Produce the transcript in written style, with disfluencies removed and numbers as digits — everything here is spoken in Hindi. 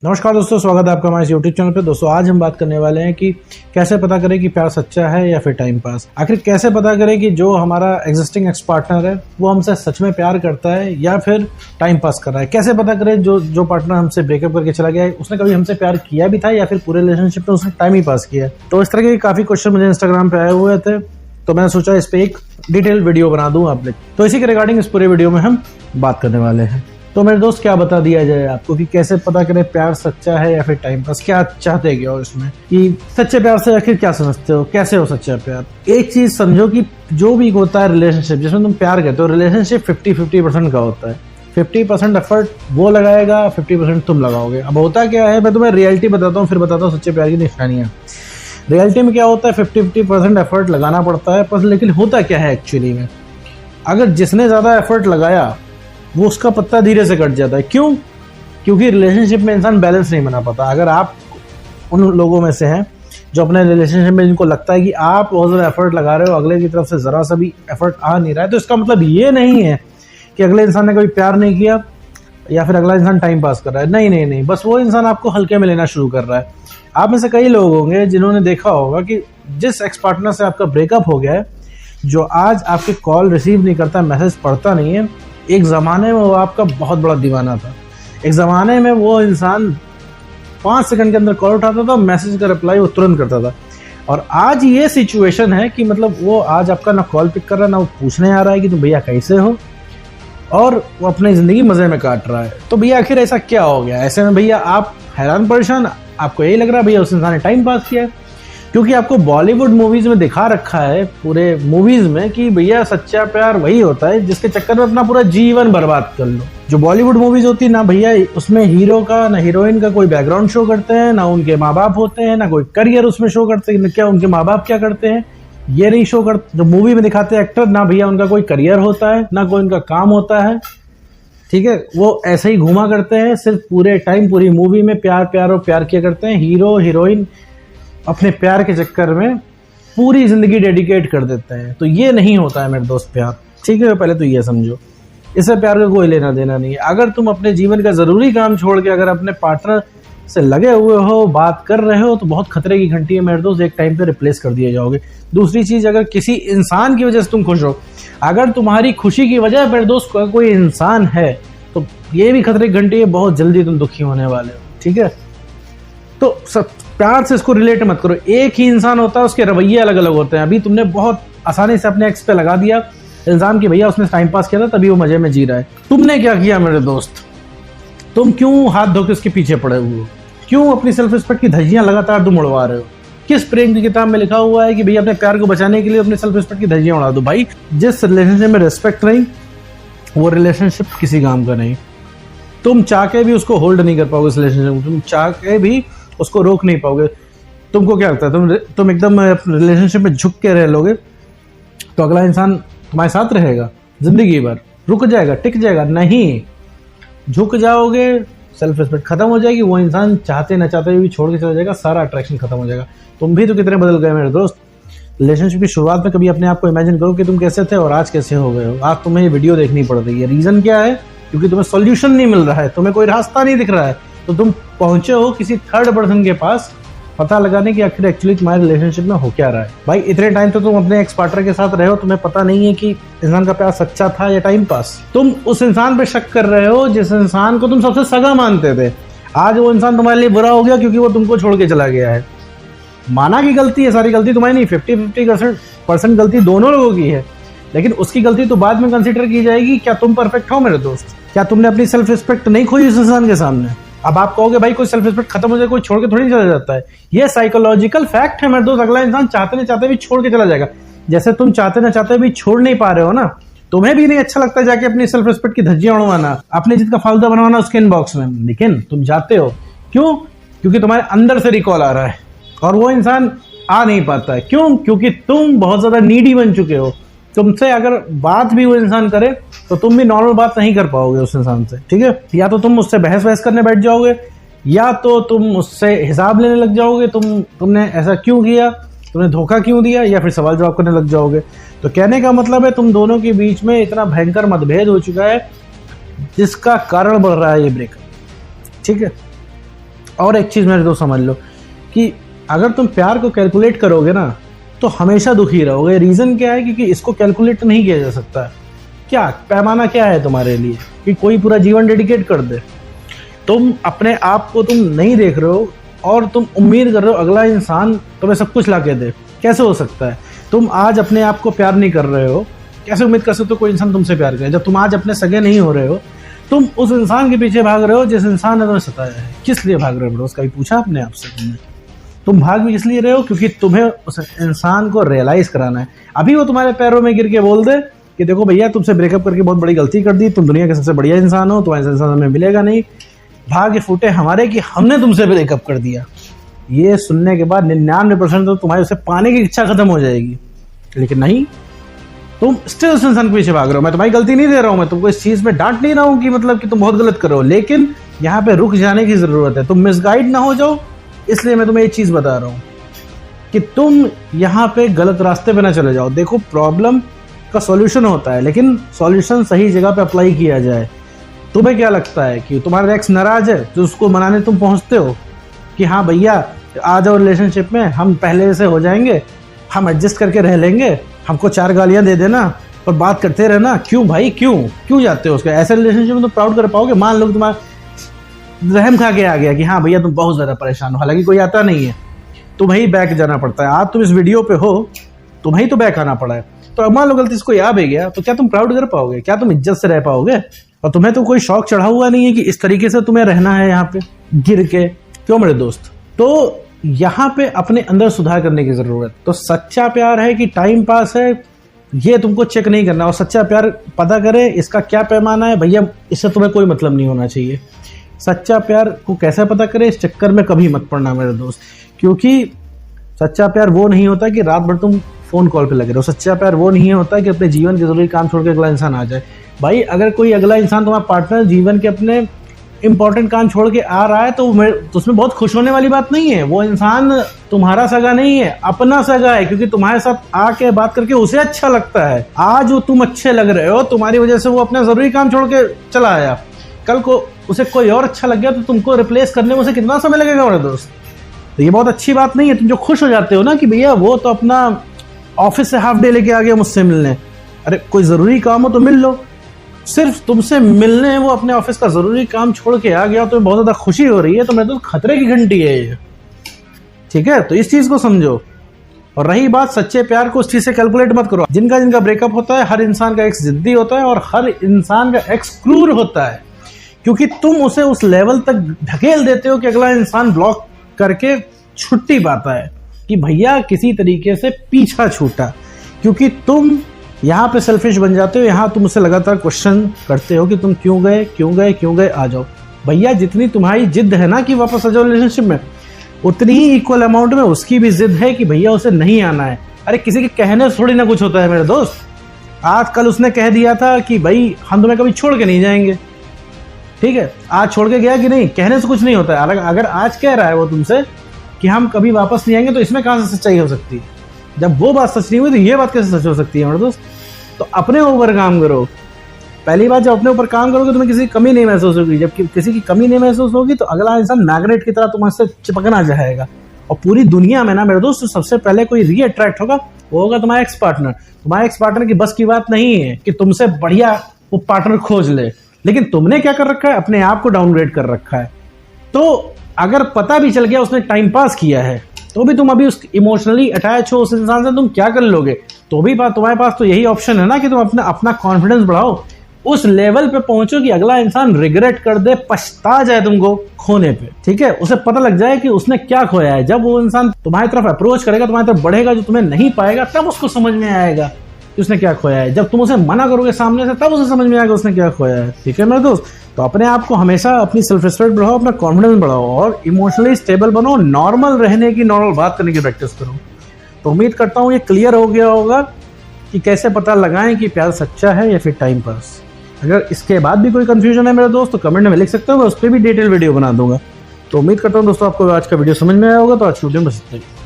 नमस्कार दोस्तों, स्वागत है आपका हमारे यूट्यूब चैनल पे। दोस्तों आज हम बात करने वाले हैं कि कैसे पता करें कि प्यार सच्चा है या फिर टाइम पास। आखिर कैसे पता करें कि जो हमारा एग्जिस्टिंग एक्स पार्टनर है वो हमसे सच में प्यार करता है या फिर टाइम पास कर रहा है। कैसे पता करें जो पार्टनर हमसे ब्रेकअप करके चला गया है उसने कभी हमसे प्यार किया भी था या फिर पूरे रिलेशनशिप में उसने टाइम ही पास किया है। तो इस तरह के काफी क्वेश्चन मुझे इंस्टाग्राम पे आए हुए थे, तो मैंने सोचा इस पे एक डिटेल वीडियो बना दूं आप लोग। तो इसी के रिगार्डिंग इस पूरे वीडियो में हम बात करने वाले हैं। तो मेरे दोस्त क्या बता दिया जाए आपको कि कैसे पता करें प्यार सच्चा है या फिर टाइम पास। क्या चाहते क्या हो इसमें कि सच्चे प्यार से आखिर क्या समझते हो, कैसे हो सच्चा प्यार। एक चीज समझो कि जो भी होता है रिलेशनशिप जिसमें तुम प्यार करते हो, रिलेशनशिप 50-50% का होता है। 50% एफर्ट वो लगाएगा, 50% तुम लगाओगे। अब होता क्या है, मैं तुम्हें रियलिटी बताता हूँ फिर बताता हूँ सच्चे प्यार की निशानियां। रियलिटी में क्या होता है, 50-50% एफर्ट लगाना पड़ता है, पर लेकिन होता क्या है एक्चुअली में, अगर जिसने ज्यादा एफर्ट लगाया वो उसका पत्ता धीरे से कट जाता है। क्यों? क्योंकि रिलेशनशिप में इंसान बैलेंस नहीं बना पाता। अगर आप उन लोगों में से हैं जो अपने रिलेशनशिप में जिनको लगता है कि आप बहुत ज़्यादा एफर्ट लगा रहे हो, अगले की तरफ से ज़रा सा भी एफर्ट आ नहीं रहा है, तो इसका मतलब ये नहीं है कि अगले इंसान ने कभी प्यार नहीं किया या फिर अगला इंसान टाइम पास कर रहा है। नहीं नहीं नहीं, बस वो इंसान आपको हल्के में लेना शुरू कर रहा है। आप में से कई लोग होंगे जिन्होंने देखा होगा कि जिस एक्स पार्टनर से आपका ब्रेकअप हो गया है, जो आज आपके कॉल रिसीव नहीं करता, मैसेज पढ़ता नहीं है, एक ज़माने में वो आपका बहुत बड़ा दीवाना था। एक ज़माने में वो इंसान 5 सेकंड के अंदर कॉल उठाता था, मैसेज का रिप्लाई वो तुरंत करता था। और आज ये सिचुएशन है कि मतलब वो आज आपका ना कॉल पिक कर रहा है, ना वो पूछने आ रहा है कि तुम भैया कैसे हो, और वो अपनी ज़िंदगी मज़े में काट रहा है। तो भैया आखिर ऐसा क्या हो गया? ऐसे में भैया आप हैरान परेशान, आपको यही लग रहा है भैया उस इंसान ने टाइम पास किया है, क्योंकि आपको बॉलीवुड मूवीज में दिखा रखा है पूरे मूवीज में कि भैया सच्चा प्यार वही होता है जिसके चक्कर में अपना पूरा जीवन बर्बाद कर लो। जो बॉलीवुड मूवीज होती है ना भैया, उसमें हीरो का ना हीरोइन का कोई बैकग्राउंड शो करते हैं, ना उनके माँ बाप होते हैं, ना कोई करियर उसमें शो करते हैं, क्या उनके माँ बाप क्या करते हैं ये नहीं शो करते। जो मूवी में दिखाते हैं एक्टर, ना भैया उनका कोई करियर होता है, ना कोई उनका काम होता है। ठीक है, वो ऐसे ही घूमा करते हैं, सिर्फ पूरे टाइम पूरी मूवी में प्यार प्यार और प्यार किया करते हैं। हीरो हीरोइन अपने प्यार के चक्कर में पूरी जिंदगी डेडिकेट कर देते हैं। तो ये नहीं होता है मेरे दोस्त प्यार। ठीक है, पहले तो ये समझो, इससे प्यार का कोई लेना देना नहीं है। अगर तुम अपने जीवन का जरूरी काम छोड़ के अगर अपने पार्टनर से लगे हुए हो, बात कर रहे हो, तो बहुत खतरे की घंटी है मेरे दोस्त, एक टाइम पे रिप्लेस कर दिए जाओगे। दूसरी चीज, अगर किसी इंसान की वजह से तुम खुश हो, अगर तुम्हारी खुशी की वजह मेरे दोस्त कोई इंसान है, तो ये भी खतरे की घंटी है, बहुत जल्दी तुम दुखी होने वाले हो। ठीक है, तो सब प्यार से इसको रिलेट मत करो। एक ही इंसान होता है, उसके रवैये अलग अलग होते हैं। अभी तुमने बहुत आसानी से अपने एक्स पे लगा दिया इल्जाम कि भैया उसने टाइम पास किया था तभी वो मजे में जी रहा है। तुमने क्या किया मेरे दोस्त? तुम क्यों हाथ धो के उसके पीछे पड़े हुए हो? क्यों अपनी सेल्फ रिस्पेक्ट की धज्जियां लगातार तुम उड़वा रहे हो? किस प्रेम की किताब में लिखा हुआ है कि भैया अपने प्यार को बचाने के लिए अपने सेल्फ रिस्पेक्ट की धज्जियां उड़ा दो? भाई, जिस रिलेशनशिप में रिस्पेक्ट नहीं वो रिलेशनशिप किसी काम का नहीं। तुम चाह के भी उसको होल्ड नहीं कर पाओगे इस रिलेशनशिप को, तुम चाह के भी उसको रोक नहीं पाओगे। तुमको क्या लगता है तुम एकदम रिलेशनशिप में झुक के रह लोगे तो अगला इंसान तुम्हारे साथ रहेगा जिंदगी भर? रुक जाएगा, टिक जाएगा? नहीं, झुक जाओगे, सेल्फ रिस्पेक्ट खत्म हो जाएगी, वो इंसान चाहते ना चाहते भी छोड़ के चला जाएगा, सारा अट्रैक्शन खत्म हो जाएगा। तुम भी तो कितने बदल गए मेरे दोस्त। रिलेशनशिप की शुरुआत में कभी अपने आप को इमेजिन करो कि तुम कैसे थे और आज कैसे हो गए हो। आज तुम्हें ये वीडियो देखनी पड़ रही है। रीजन क्या है? क्योंकि तुम्हें सोल्यूशन नहीं मिल रहा है, तुम्हें कोई रास्ता नहीं दिख रहा है, तो तुम पहुंचे हो किसी थर्ड पर्सन के पास पता लगाने की आखिर एक्चुअली तुम्हारे रिलेशनशिप में हो क्या रहा है। भाई, इतने टाइम तो तुम अपने एक्स पार्टनर के साथ रहे हो, तुम्हें पता नहीं है कि इंसान का प्यार सच्चा था या टाइम पास। तुम उस इंसान पे शक कर रहे हो जिस इंसान को तुम सबसे सगा मानते थे। आज वो इंसान तुम्हारे लिए बुरा हो गया क्योंकि वो तुमको छोड़ के चला गया है। माना की गलती है, सारी गलती तुम्हारी नहीं, 50-50% गलती दोनों लोगों की है, लेकिन उसकी गलती तो बाद में कंसिडर की जाएगी। क्या तुम परफेक्ट हो मेरे दोस्त? क्या तुमने अपनी सेल्फ रिस्पेक्ट नहीं खोई उस इंसान के सामने? अब आप कहोगे भाई कोई सेल्फ रिस्पेक्ट खत्म हो जाए, कोई छोड़ के थोड़ी चला जाता है। ये साइकोलॉजिकल फैक्ट है मेरे दोस्त। अगला इंसान चाहते ना चाहते भी छोड़ के चला जाएगा। जैसे तुम चाहते ना चाहते भी छोड़ नहीं पा रहे हो ना, तुम्हें भी नहीं अच्छा लगता जाके अपनी सेल्फ रिस्पेक्ट की धज्जियां उड़वाना, अपने जिद का फालतू बनवाना उसके इनबॉक्स में, लेकिन तुम जाते हो। क्यों? क्योंकि तुम्हारे अंदर से रिकॉल आ रहा है और वो इंसान आ नहीं पाता है। क्यों? क्योंकि तुम बहुत ज्यादा नीडी बन चुके हो। तुमसे अगर बात भी वो इंसान करे तो तुम भी नॉर्मल बात नहीं कर पाओगे उस इंसान से। ठीक है, या तो तुम उससे बहस करने बैठ जाओगे, या तो तुम उससे हिसाब लेने लग जाओगे, तुमने ऐसा क्यों किया, तुमने धोखा क्यों दिया, या फिर सवाल जवाब करने लग जाओगे। तो कहने का मतलब है तुम दोनों के बीच में इतना भयंकर मतभेद हो चुका है जिसका कारण बढ़ रहा है ये ब्रेकअप। ठीक है, और एक चीज़ मेरे दोस्त समझ लो कि अगर तुम प्यार को कैलकुलेट करोगे ना तो हमेशा दुखी रहोगे। रीज़न क्या है? क्योंकि इसको कैलकुलेट नहीं किया जा सकता। क्या पैमाना क्या है तुम्हारे लिए कि कोई पूरा जीवन डेडिकेट कर दे? तुम अपने आप को तुम नहीं देख रहे हो और तुम उम्मीद कर रहे हो अगला इंसान तुम्हें सब कुछ ला के दे। कैसे हो सकता है? तुम आज अपने आप को प्यार नहीं कर रहे हो, कैसे उम्मीद कर सकते हो कोई इंसान तुमसे प्यार करे? जब तुम आज अपने सगे नहीं हो रहे हो, तुम उस इंसान के पीछे भाग रहे हो जिस इंसान ने तुम्हें सताया है। किस लिए भाग रहे हो? उसका भी पूछा अपने आप से तुमने? तुम भाग भी इसलिए रहे हो क्योंकि तुम्हें उस इंसान को रियलाइज कराना है। अभी वो तुम्हारे पैरों में गिर के बोल दे कि देखो भैया, तुमसे ब्रेकअप करके बहुत बड़ी गलती कर दी, तुम दुनिया के सबसे बढ़िया इंसान हो, तुम्हारे इंसान हमें मिलेगा नहीं, भाग्य फूटे हमारे कि हमने तुमसे ब्रेकअप कर दिया। ये सुनने के बाद 99% तो तुम्हारी उसे पाने की इच्छा खत्म हो जाएगी। लेकिन नहीं, तुम स्टिल उस इंसान के पीछे भाग रहे हो। मैं तुम्हारी गलती नहीं दे रहा हूं, मैं तुमको इस चीज में डांट नहीं रहा हूं कि मतलब कि तुम बहुत गलत करो, लेकिन यहाँ पे रुक जाने की जरूरत है। तुम मिसगाइड ना हो जाओ, इसलिए मैं तुम्हें ये चीज बता रहा हूँ कि तुम यहाँ पे गलत रास्ते पे ना चले जाओ। देखो, प्रॉब्लम का सॉल्यूशन होता है, लेकिन सॉल्यूशन सही जगह पे अप्लाई किया जाए। तुम्हें क्या लगता है कि तुम्हारा एक्स नाराज है तो उसको मनाने तुम पहुंचते हो कि हाँ भैया आ जाओ रिलेशनशिप में, हम पहले से हो जाएंगे, हम एडजस्ट करके रह लेंगे, हमको 4 गालियां दे देना और बात करते रहना। क्यों भाई, क्यों जाते हो उसके? ऐसे रिलेशनशिप में तुम प्राउड कर पाओगे? मान लो तुम्हारा रहम खा के आ गया कि हाँ भैया तुम बहुत ज्यादा परेशान हो, हालांकि कोई आता नहीं है, तुम्हें ही बैक जाना पड़ता है। आज तुम इस वीडियो पे हो, तुम्हें ही तो बैक आना पड़ा है। तो मान लो गलती से कोई आ भी गया तो क्या तुम प्राउड कर पाओगे? क्या तुम इज्जत से रह पाओगे? और तुम्हें तो कोई शौक चढ़ा हुआ नहीं है कि इस तरीके से तुम्हें रहना है यहाँ पे गिर के। क्यों मेरे दोस्त? तो यहाँ पे अपने अंदर सुधार करने की जरूरत। तो सच्चा प्यार है कि टाइम पास है, ये तुमको चेक नहीं करना। और सच्चा प्यार पता करे इसका क्या पैमाना है भैया, इससे तुम्हें कोई मतलब नहीं होना चाहिए। सच्चा प्यार को कैसे पता करे, इस चक्कर में कभी मत पड़ना मेरे दोस्त, क्योंकि सच्चा प्यार वो नहीं होता कि रात भर तुम फोन कॉल पे लगे रहो। सच्चा प्यार वो नहीं होता कि अपने जीवन के जरूरी काम छोड़ के अगला इंसान आ जाए। भाई, अगर कोई अगला इंसान तुम्हारा पार्टनर जीवन के अपने इंपॉर्टेंट काम छोड़ के आ रहा है तो उसमें बहुत खुश होने वाली बात नहीं है। वो इंसान तुम्हारा सगा नहीं है, अपना सगा है, क्योंकि तुम्हारे साथ आके बात करके उसे अच्छा लगता है। आज वो तुम अच्छे लग रहे हो, तुम्हारी वजह से वो अपना जरूरी काम छोड़ के चला आया। कल को उसे कोई और अच्छा लग गया तो तुमको रिप्लेस करने में उसे कितना समय लगेगा मेरे दोस्त? तो ये बहुत अच्छी बात नहीं है। तुम जो खुश हो जाते हो ना कि भैया वो तो अपना ऑफिस से हाफ डे लेके आ गया मुझसे मिलने, अरे कोई जरूरी काम हो तो मिल लो। सिर्फ तुमसे मिलने वो अपने ऑफिस का जरूरी काम छोड़ के आ गया तो बहुत ज्यादा खुशी हो रही है, तो मेरे तो खतरे की घंटी है ये। ठीक है, तो इस चीज को समझो। और रही बात सच्चे प्यार को, उस चीज से कैलकुलेट मत करो। जिनका ब्रेकअप होता है, हर इंसान का एक्स जिद्दी होता है और हर इंसान का एक्स क्रूर होता है, क्योंकि तुम उसे उस लेवल तक ढकेल देते हो कि अगला इंसान ब्लॉक करके छुट्टी पाता है कि भैया किसी तरीके से पीछा छूटा, क्योंकि तुम यहाँ पे सेल्फिश बन जाते हो। यहाँ तुम उससे लगातार क्वेश्चन करते हो कि तुम क्यों गए, आ जाओ। भैया, जितनी तुम्हारी जिद है ना कि वापस आ जाओ रिलेशनशिप में, उतनी ही इक्वल अमाउंट में उसकी भी जिद है कि भैया उसे नहीं आना है। अरे किसी के कहने से थोड़ी ना कुछ होता है मेरे दोस्त। आज कल उसने कह दिया था कि भाई हम तुम्हें कभी छोड़ के नहीं जाएंगे, ठीक है, आज छोड़ के गया कि नहीं, कहने से कुछ नहीं होता है। अगर आज कह रहा है वो तुमसे कि हम कभी वापस नहीं आएंगे, तो इसमें कहां से सच्चाई हो सकती है? जब वो बात सच नहीं हुई तो ये बात कैसे सच हो सकती है मेरे दोस्त? तो अपने ऊपर काम करो। पहली बात, जब अपने ऊपर काम करोगे तुम्हें किसी की कमी नहीं महसूस होगी। जब किसी की कमी नहीं महसूस होगी तो अगला इंसान मैग्नेट की तरह तुम्हारे से चिपकना जाएगा। और पूरी दुनिया में ना मेरे दोस्त, सबसे पहले कोई रीअट्रैक्ट होगा वो होगा तुम्हारा एक्स पार्टनर। तुम्हारे एक्स पार्टनर की बस की बात नहीं है कि तुमसे बढ़िया वो पार्टनर खोज ले, लेकिन तुमने क्या कर रखा है, अपने आप को डाउनग्रेड कर रखा है। तो अगर पता भी चल गया उसने टाइम पास किया है, तो भी तुम अभी उस इमोशनली अटैच हो उस इंसान से, तुम क्या कर लोगे? तो भी तुम्हारे पास तो यही ऑप्शन है ना कि तुम अपना कॉन्फिडेंस बढ़ाओ, उस लेवल पे पहुंचो कि अगला इंसान रिग्रेट कर दे, पछता जाए तुमको खोने पे। ठीक है, उसे पता लग जाए कि उसने क्या खोया है। जब वो इंसान तुम्हारी तरफ अप्रोच करेगा, तुम्हारी तरफ बढ़ेगा, जो तुम्हें नहीं पाएगा, तब उसको समझ में आएगा कि उसने क्या खोया है। जब तुम उसे मना करोगे सामने से, तब उसे समझ में आएगा उसने क्या खोया है। ठीक है मेरे दोस्त, तो अपने आप को हमेशा अपनी सेल्फ रिस्पेक्ट बढ़ाओ, अपना कॉन्फिडेंस बढ़ाओ और इमोशनली स्टेबल बनो। नॉर्मल रहने की, नॉर्मल बात करने की प्रैक्टिस करो। तो उम्मीद करता हूँ ये क्लियर हो गया होगा कि कैसे पता लगाएं कि प्यार सच्चा है या फिर टाइम पास। अगर इसके बाद भी कोई कंफ्यूजन है मेरे दोस्त तो कमेंट में लिख सकते हो, मैं उस पर भी डिटेल वीडियो बना दूंगा। तो उम्मीद करता हूँ दोस्तों आपको आज का वीडियो समझ में आया होगा। तो आज की वीडियो में बस इतना ही।